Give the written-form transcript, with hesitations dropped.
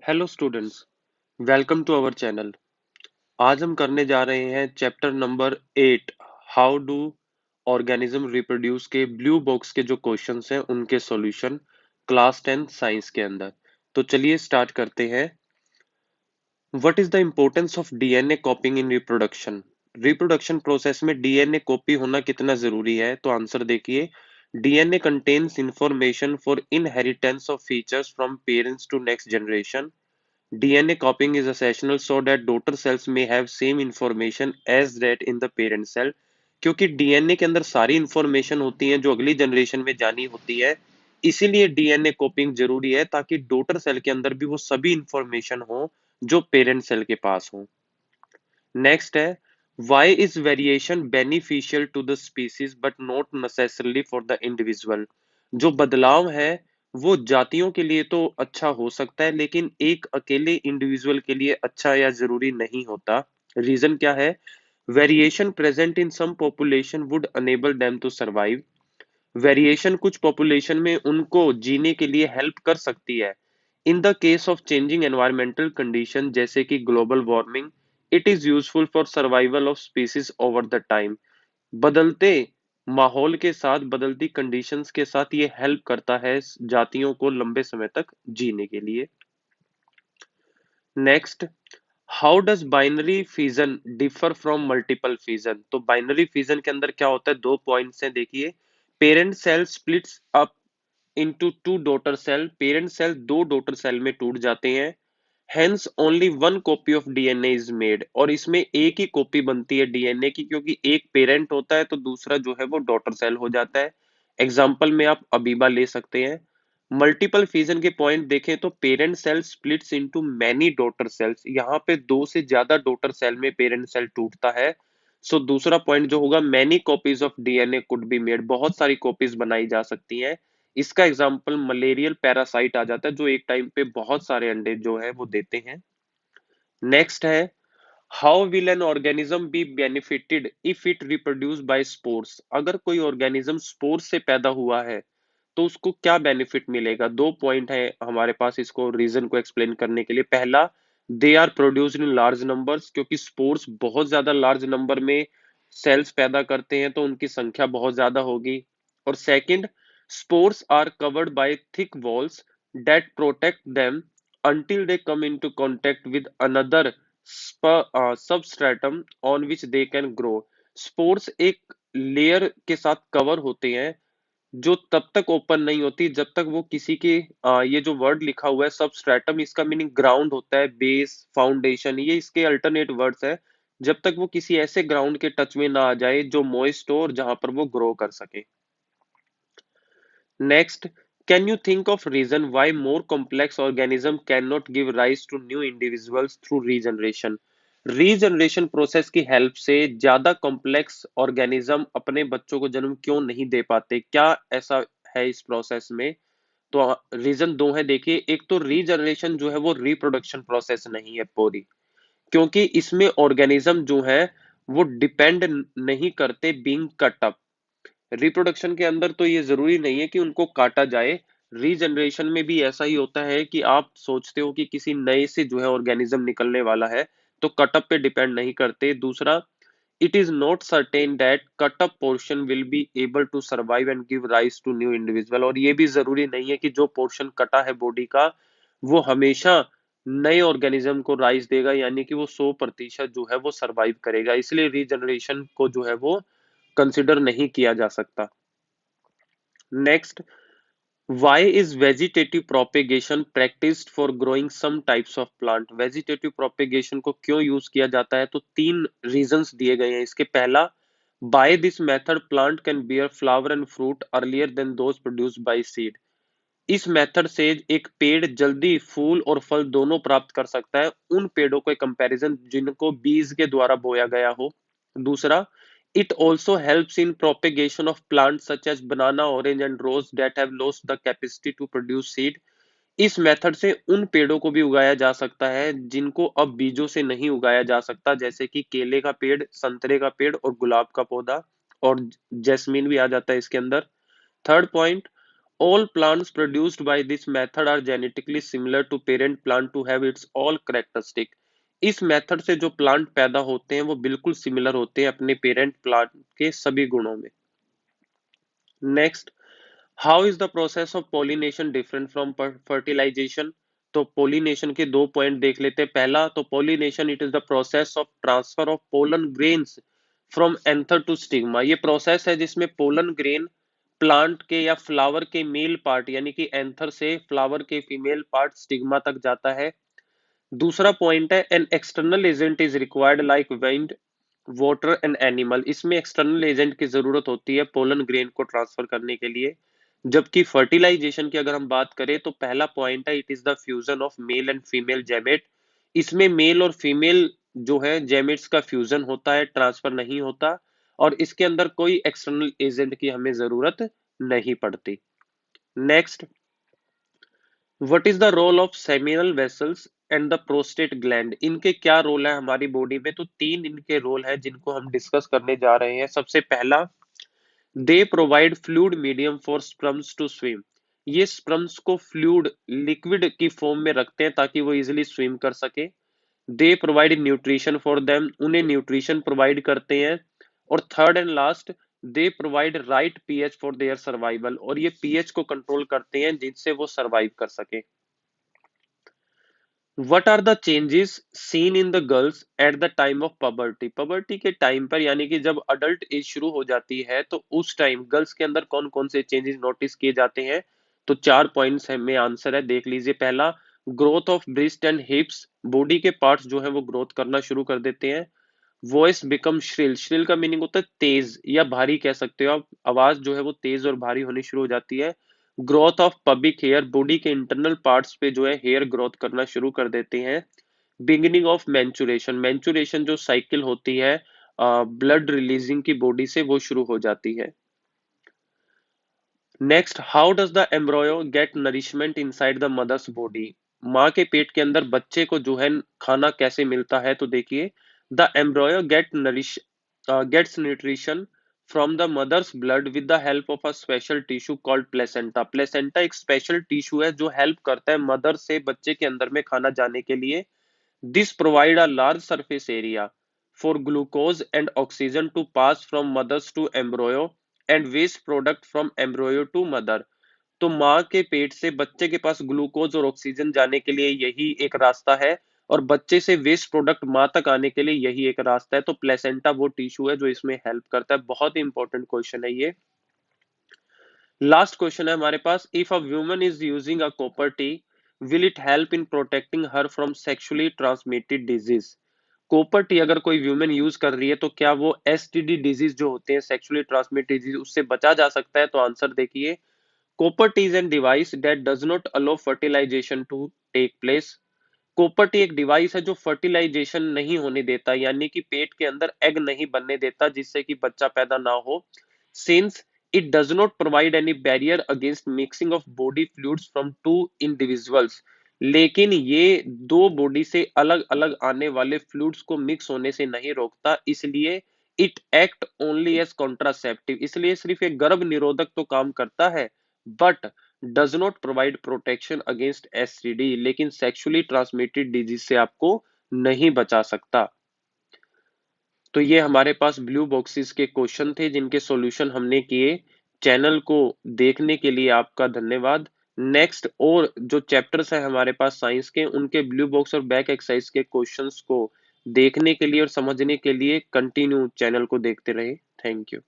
Hello students, welcome to our channel. आज हम करने जा रहे हैं chapter number 8, how do organism reproduce के ब्लू बॉक्स के जो क्वेश्चंस हैं उनके सॉल्यूशन क्लास 10 साइंस के अंदर। तो चलिए स्टार्ट करते हैं। What is the importance of DNA copying in reproduction? Reproduction process में डीएनए कॉपी होना कितना जरूरी है? तो आंसर देखिए, DNA contains information for inheritance of features from parents to next generation. DNA copying is essential so that daughter cells may have same information as that in the parent cell. क्योंकि DNA के अंदर सारी information होती है जो अगली generation में जानी होती है, इसीलिए डीएनए कॉपिंग जरूरी है ताकि डॉटर सेल के अंदर भी वो सभी इंफॉर्मेशन हो जो पेरेंट सेल के पास हो। नेक्स्ट है, why is variation beneficial to the species but not necessarily for the individual? जो बदलाव है वो जातियों के लिए तो अच्छा हो सकता है लेकिन एक अकेले इंडिविजुअल के लिए अच्छा या जरूरी नहीं होता। रीजन क्या है? Variation present in some population would enable them to survive. Variation कुछ पॉपुलेशन में उनको जीने के लिए हेल्प कर सकती है। In the case of changing environmental condition जैसे कि global warming, it is useful for survival of species over the time. बदलते माहौल के साथ, बदलती कंडीशंस के साथ ये हेल्प करता है जातियों को लंबे समय तक जीने के लिए। Next, how does binary fission differ from multiple fission? तो बाइनरी फिजन के अंदर क्या होता है, दो पॉइंट्स हैं देखिए। Parent cell splits up into two daughter cell, parent cell दो डॉटर सेल में टूट जाते हैं। Hence only one copy of DNA is made, और इसमें एक ही कॉपी बनती है डीएनए की क्योंकि एक पेरेंट होता है तो दूसरा जो है वो डॉटर सेल हो जाता है। एग्जाम्पल में आप अबीबा ले सकते हैं। मल्टीपल फिजन के पॉइंट देखें तो parent cell splits into many daughter cells, यहाँ पे दो से ज्यादा डॉटर सेल में पेरेंट सेल टूटता है। सो दूसरा पॉइंट जो होगा, many copies of DNA could be made, बहुत सारी कॉपीज बनाई जा सकती हैं। इसका एग्जाम्पल मलेरियल पैरासाइट आ जाता है जो एक टाइम पे बहुत सारे अंडे जो है वो देते हैं। नेक्स्ट है, how will an organism be benefited if it reproduce by spores? अगर कोई ऑर्गेनिज्म स्पोर्स से पैदा हुआ है तो उसको क्या बेनिफिट मिलेगा? दो पॉइंट है हमारे पास इसको रीजन को एक्सप्लेन करने के लिए। पहला, they are produced in large numbers, क्योंकि स्पोर्स बहुत ज्यादा लार्ज नंबर में सेल्स पैदा करते हैं तो उनकी संख्या बहुत ज्यादा होगी। और second, spores are covered by thick walls that protect them until they come into contact with another substratum on which they can grow. Spores एक लेयर के साथ कवर होते हैं जो तब तक ओपन नहीं होती जब तक वो किसी के ये जो वर्ड लिखा हुआ है सबस्ट्रेटम, इसका मीनिंग ग्राउंड होता है, बेस, फाउंडेशन, ये इसके अल्टरनेट वर्ड्स है। जब तक वो किसी ऐसे ग्राउंड के टच में ना आ जाए जो मॉइस्ट हो और जहां पर वो ग्रो कर सके। Next, can you think of reason why more complex organism cannot give rise to new individuals through regeneration? Regeneration process की हेल्प से ज्यादा कॉम्प्लेक्स ऑर्गेनिज्म अपने बच्चों को जन्म क्यों नहीं दे पाते? क्या ऐसा है इस प्रोसेस में? तो रीजन दो है देखिए। एक तो रीजनरेशन जो है वो रिप्रोडक्शन प्रोसेस नहीं है पूरी, क्योंकि इसमें ऑर्गेनिज्म जो है वो डिपेंड नहीं करते बीइंग कट अप। रिप्रोडक्शन के अंदर तो ये जरूरी नहीं है कि उनको काटा जाए। रीजनरेशन में भी ऐसा ही होता है कि आप सोचते हो कि किसी नए से जो है ऑर्गेनिज्म निकलने वाला है तो कटअप पे डिपेंड नहीं करते। दूसरा, it is not certain that cut up portion will be able to survive and give rise to new individual, और ये भी जरूरी नहीं है कि जो पोर्शन कटा है बॉडी का वो हमेशा नए ऑर्गेनिज्म को राइज देगा, यानी कि वो 100% जो है वो सर्वाइव करेगा। इसलिए रीजनरेशन को जो है वो कंसिडर नहीं किया जा सकता। Next, why is vegetative propagation practiced for growing some types of plant? Vegetative propagation को क्यों यूज किया जाता है? तो तीन रीजंस दिए गए हैं इसके। पहला, by this method plant can bear flower and fruit earlier than those produced by seed. इस मेथड से एक पेड़ जल्दी फूल और फल दोनों प्राप्त कर सकता है उन पेड़ों के कंपैरिजन जिनको बीज के द्वारा बोया गया हो। दूसरा, it also helps in propagation of plants such as banana, orange and rose that have lost the capacity to produce seed. इस मेथड से उन पेड़ों को भी उगाया जा सकता है जिनको अब बीजों से नहीं उगाया जा सकता, जैसे कि केले का पेड़, संतरे का पेड़ और गुलाब का पौधा, और जैस्मीन भी आ जाता है इसके अंदर। Third point, All plants produced by this method are genetically similar to parent plant to have its all characteristic. इस मेथड से जो प्लांट पैदा होते हैं वो बिल्कुल सिमिलर होते हैं अपने पेरेंट प्लांट के सभी गुणों में। Next, how is the process of pollination different from fertilisation. तो पॉलिनेशन के दो पॉइंट देख लेते हैं। पहला, तो pollination it is the process of transfer of pollen grains from anther to stigma. ये प्रोसेस है जिसमें पोलन ग्रेन प्लांट के या फ्लावर के मेल पार्ट यानी कि एंथर से फ्लावर के फीमेल पार्ट स्टिग्मा तक जाता है। दूसरा पॉइंट है, an external agent is required like wind water and animal. इसमें एक्सटर्नल एजेंट की जरूरत होती है पोलन ग्रेन को ट्रांसफर करने के लिए। जबकि फर्टिलाइजेशन की अगर हम बात करें तो पहला पॉइंट है, it is the fusion of male and female gamete. इसमें मेल और फीमेल जो है जेमेट्स का फ्यूजन होता है, ट्रांसफर नहीं होता, और इसके अंदर कोई एक्सटर्नल एजेंट की हमें जरूरत नहीं पड़ती। Next, what is the role of seminal vesicles and the prostate gland. इनके क्या रोल है हमारी बॉडी में। तो तीन इनके रोल है जिनको हम डिस्कस करने जा रहे हैं। सबसे पहला, they provide fluid medium for sperms to swim. ये स्पर्म्स को फ्लूइड लिक्विड की फॉर्म में रखते हैं ताकि वो इजिली स्विम कर सके। They provide nutrition for them, उन्हें न्यूट्रिशन प्रोवाइड करते हैं। और third and last, they provide right pH for their survival, और ये पीएच को कंट्रोल करते हैं जिससे वो सर्वाइव कर सके। What are the changes seen in the girls at the time of puberty? puberty के टाइम पर यानी कि जब अडल्ट एज शुरू हो जाती है तो उस टाइम गर्ल्स के अंदर कौन कौन से चेंजेस नोटिस किए जाते हैं। तो चार पॉइंट्स है में आंसर है, देख लीजिए। पहला, growth of breast and हिप्स, body के पार्ट्स जो है वो ग्रोथ करना शुरू कर देते हैं। वॉइस बिकम श्रिल, श्रिल का मीनिंग होता है तेज या भारी कह सकते हो आप, आवाज जो है वो तेज और भारी होनी शुरू हो जाती है। ग्रोथ ऑफ पबिक हेयर, बॉडी के इंटरनल पार्ट्स पे जो है हेयर ग्रोथ करना शुरू कर देते हैं। बिगिनिंग ऑफ मैंचुरेशन, मैंचुरेशन जो साइकिल होती है ब्लड रिलीजिंग की बॉडी से, वो शुरू हो जाती है। Next, how does the embryo get nourishment inside the mother's body. माँ के पेट के अंदर बच्चे को जो है खाना कैसे मिलता है। तो देखिए, the embryo gets nutrition from the mother's blood with the help of a special tissue called placenta. Placenta एक स्पेशल टिश्यू है जो हेल्प करता है मदर से बच्चे के अंदर में खाना जाने के लिए। This provide a large surface area for glucose and oxygen to pass from mothers to embryo and waste product from embryo to mother। तो माँ के पेट से बच्चे के पास ग्लूकोज और ऑक्सीजन जाने के लिए यही एक रास्ता है, और बच्चे से वेस्ट प्रोडक्ट माँ तक आने के लिए यही एक रास्ता है। तो प्लेसेंटा वो टिश्यू है जो इसमें हेल्प करता है। बहुत ही इंपॉर्टेंट क्वेश्चन है ये। लास्ट क्वेश्चन है हमारे पास, if a woman is using a copper T will it help in protecting her from sexually transmitted disease. Copper T अगर कोई वुमेन यूज कर रही है तो क्या वो एसटीडी डिजीज जो होते हैं, सेक्सुअली ट्रांसमिटेड डिजीज, उससे बचा जा सकता है। तो आंसर देखिए, copper T is an device that does not allow fertilisation to take place. Copper T एक डिवाइस है जो फर्टिलाइजेशन नहीं होने देता, यानी कि पेट के अंदर एग नहीं बनने देता जिससे कि बच्चा पैदा ना हो। Since it does not provide any barrier against mixing of body fluids from two individuals. लेकिन ये दो बॉडी से अलग अलग आने वाले फ्लूइड्स को मिक्स होने से नहीं रोकता, इसलिए it act only as contraceptive, इसलिए सिर्फ एक गर्भ निरोधक तो काम करता है, but does not provide protection against STD, लेकिन सेक्सुअली ट्रांसमिटेड डिजीज से आपको नहीं बचा सकता। तो ये हमारे पास ब्लू बॉक्सेस के क्वेश्चन थे जिनके सॉल्यूशन हमने किए। चैनल को देखने के लिए आपका धन्यवाद। नेक्स्ट और जो चैप्टर्स हैं हमारे पास साइंस के, उनके ब्लू बॉक्स और बैक एक्सरसाइज के क्वेश्चंस को देखने के लिए और समझने के लिए कंटिन्यू चैनल को देखते रहे। Thank you.